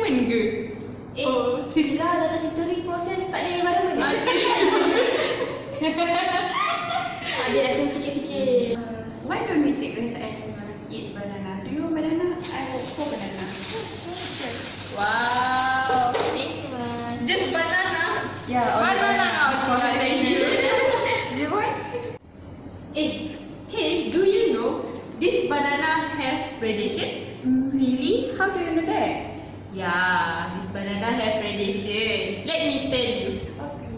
environment ke? Yelah dalam sintering proses tak ada environment ni. Dia dah turun sikit-sikit. Why don't we take rest and eat banana? Do you want banana? I will for banana. Wow. Thank you, man. Just banana? Yeah, Banana. Of course, thank you. You want? Hey, do you know this banana have radiation? Really? How do you know that? Yeah, this banana have radiation. Let me tell you. Okay.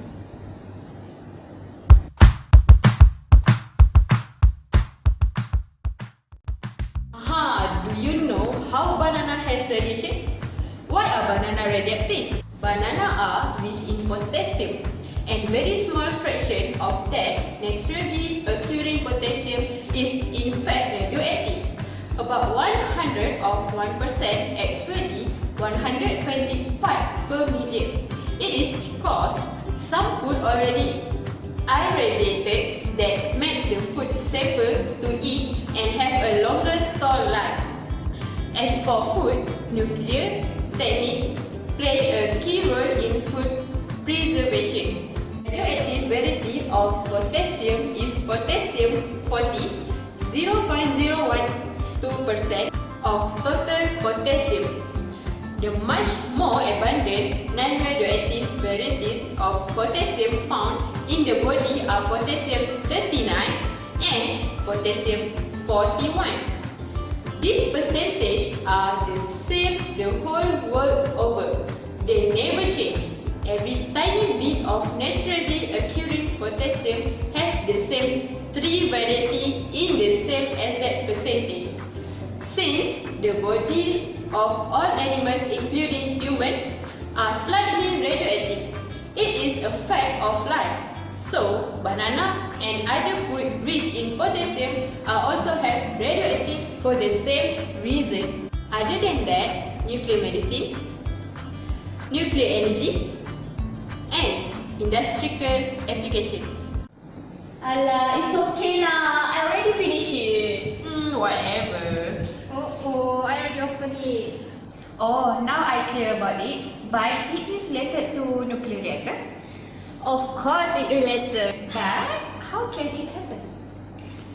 Do you know how banana has radiation? Why are banana radioactive? Banana are rich in potassium, and very small fraction of that naturally occurring potassium is in fact radioactive. About 100 of 1%, actually 125 per million. It is because some food already irradiated that make the food safer to eat and have a longer store life. As for food, nuclear technique play a key role in food preservation. Radioactive variety of potassium is potassium 40, 0.012% of total potassium. The much more abundant non-radioactive varieties of potassium found in the body are potassium 39 and potassium 41. These percentages are the same the whole world over. They never change. Every tiny bit of naturally occurring potassium has the same 3 variety in the same exact percentage. Since the bodies of all animals including humans are slightly radioactive, it is a fact of life. So, banana and other food rich in potassium are also have radioactive for the same reason. Other than that, nuclear medicine, nuclear energy, and industrial application. Alah, it's okay lah. I already finished it. Whatever. I already opened it. Oh, now I clear about it. But it is related to nuclear reactor. Of course it related. But how can it happen?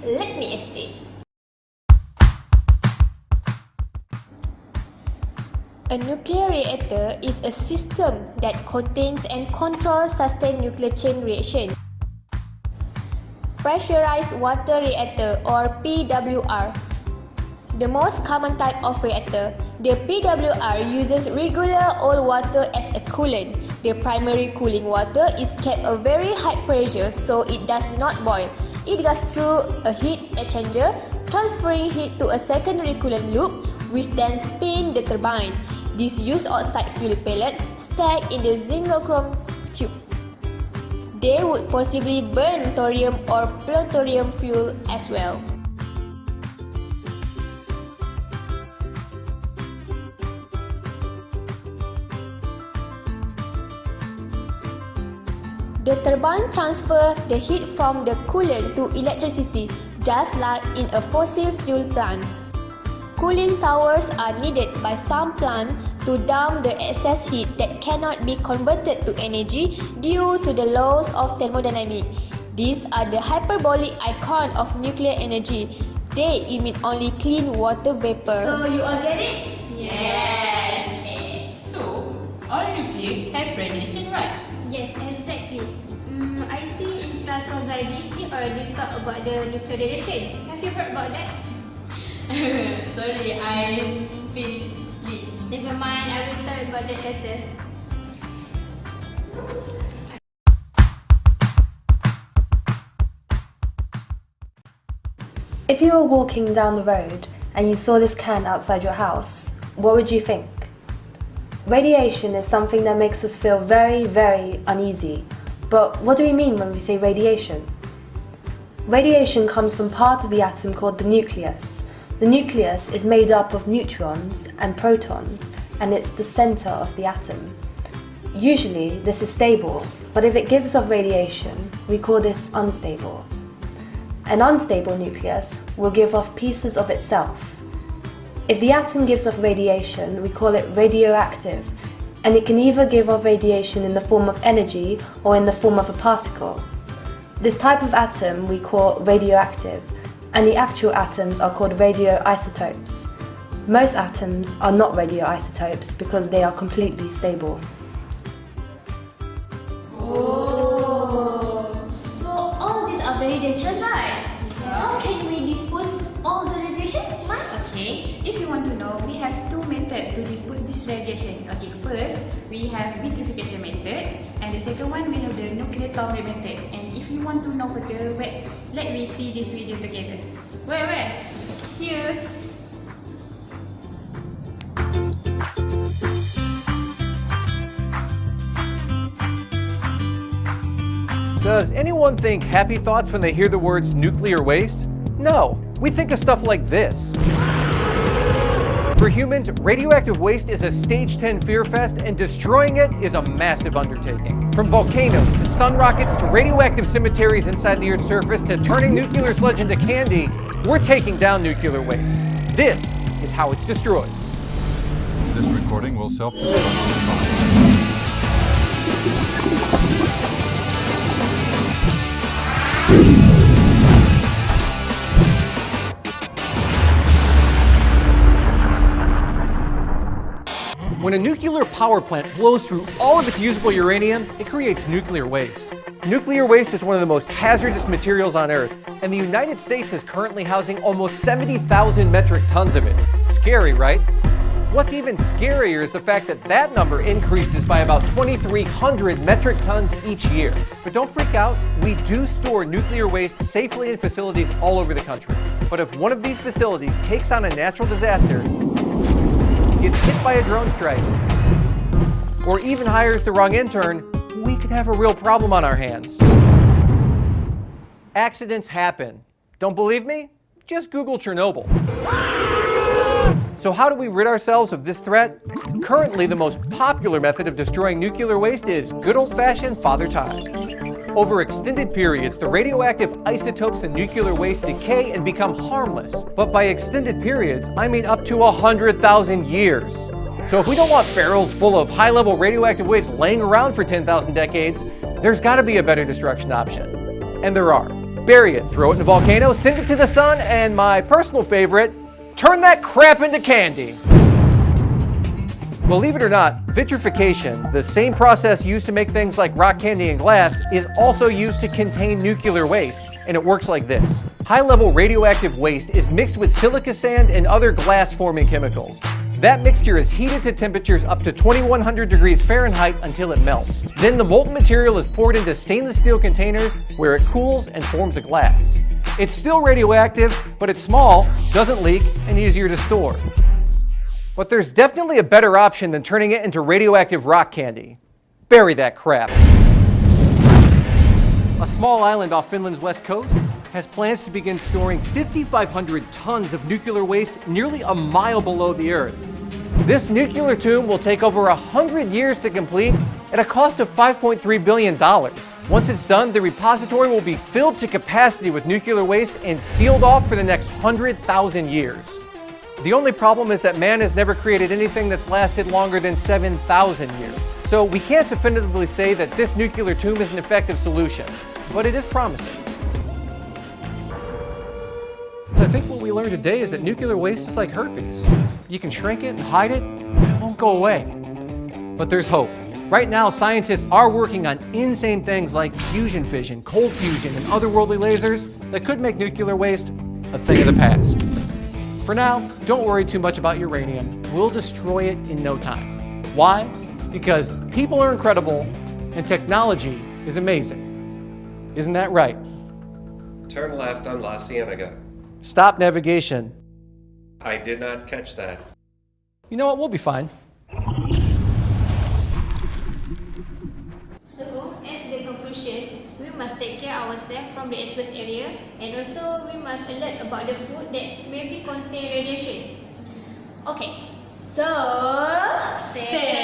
Let me explain. A nuclear reactor is a system that contains and controls sustained nuclear chain reaction. Pressurized water reactor or PWR. The most common type of reactor, the PWR uses regular oil water as a coolant. The primary cooling water is kept at a very high pressure so it does not boil. It goes through a heat exchanger, transferring heat to a secondary coolant loop, which then spin the turbine. This use outside fuel pellets stacked in the xenochrome tube. They would possibly burn thorium or plutonium fuel as well. The turbine transfers the heat from the coolant to electricity, just like in a fossil fuel plant. Cooling towers are needed by some plants to dump the excess heat that cannot be converted to energy due to the laws of thermodynamics. These are the hyperbolic icon of nuclear energy. They emit only clean water vapor. So you all get it? Yes. So all nuclear have radiation, right? Yes, exactly. I think in class Rosalie, we already talked about the nuclear radiation. Have you heard about that? Sorry, I feel sleep. Never mind, I will talk about that later. If you were walking down the road and you saw this can outside your house, what would you think? Radiation is something that makes us feel very, very uneasy. But what do we mean when we say radiation? Radiation comes from part of the atom called the nucleus. The nucleus is made up of neutrons and protons, and it's the center of the atom. Usually this is stable, but if it gives off radiation, we call this unstable. An unstable nucleus will give off pieces of itself. If the atom gives off radiation, we call it radioactive, and it can either give off radiation in the form of energy or in the form of a particle. This type of atom we call radioactive, and the actual atoms are called radioisotopes. Most atoms are not radioisotopes because they are completely stable. Oh, so all these are very dangerous, right? How can we dispose all the radiation? Okay, if you want to know, we have two methods to dispose this radiation. Okay, first we have vitrification method, and the second one we have the nuclear thorium method. And if you want to know further, wait, let me see this video together. Where? Here. Does anyone think happy thoughts when they hear the words nuclear waste? No, we think of stuff like this. For humans, radioactive waste is a stage 10 fear fest, and destroying it is a massive undertaking. From volcanoes to sun rockets to radioactive cemeteries inside the Earth's surface to turning nuclear sludge into candy, we're taking down nuclear waste. This is how it's destroyed. This recording will self-destruct. When a nuclear power plant blows through all of its usable uranium, it creates nuclear waste. Nuclear waste is one of the most hazardous materials on Earth, and the United States is currently housing almost 70,000 metric tons of it. Scary, right? What's even scarier is the fact that that number increases by about 2,300 metric tons each year. But don't freak out, we do store nuclear waste safely in facilities all over the country. But if one of these facilities takes on a natural disaster, gets hit by a drone strike, or even hires the wrong intern, we could have a real problem on our hands. Accidents happen. Don't believe me? Just Google Chernobyl. So how do we rid ourselves of this threat? Currently, the most popular method of destroying nuclear waste is good old-fashioned Father Time. Over extended periods, the radioactive isotopes in nuclear waste decay and become harmless. But by extended periods, I mean up to 100,000 years. So if we don't want barrels full of high-level radioactive waste laying around for 10,000 decades, there's got to be a better destruction option. And there are. Bury it, throw it in a volcano, send it to the sun, and my personal favorite, turn that crap into candy. Believe it or not, vitrification, the same process used to make things like rock candy and glass, is also used to contain nuclear waste, and it works like this. High-level radioactive waste is mixed with silica sand and other glass-forming chemicals. That mixture is heated to temperatures up to 2,100 degrees Fahrenheit until it melts. Then the molten material is poured into stainless steel containers where it cools and forms a glass. It's still radioactive, but it's small, doesn't leak, and easier to store. But there's definitely a better option than turning it into radioactive rock candy. Bury that crap. A small island off Finland's west coast has plans to begin storing 5,500 tons of nuclear waste nearly a mile below the Earth. This nuclear tomb will take over 100 years to complete at a cost of $5.3 billion. Once it's done, the repository will be filled to capacity with nuclear waste and sealed off for the next 100,000 years. The only problem is that man has never created anything that's lasted longer than 7,000 years. So we can't definitively say that this nuclear tomb is an effective solution, but it is promising. I think what we learned today is that nuclear waste is like herpes. You can shrink it and hide it, and it won't go away. But there's hope. Right now, scientists are working on insane things like fusion fission, cold fusion, and otherworldly lasers that could make nuclear waste a thing of the past. For now, don't worry too much about uranium. We'll destroy it in no time. Why? Because people are incredible and technology is amazing. Isn't that right? Turn left on La Cienega. Stop navigation. I did not catch that. You know what? We'll be fine. So, as the conclusion, we must take care ourselves from the exposed area, and also we must alert about the food that maybe contain radiation. Okay, so stay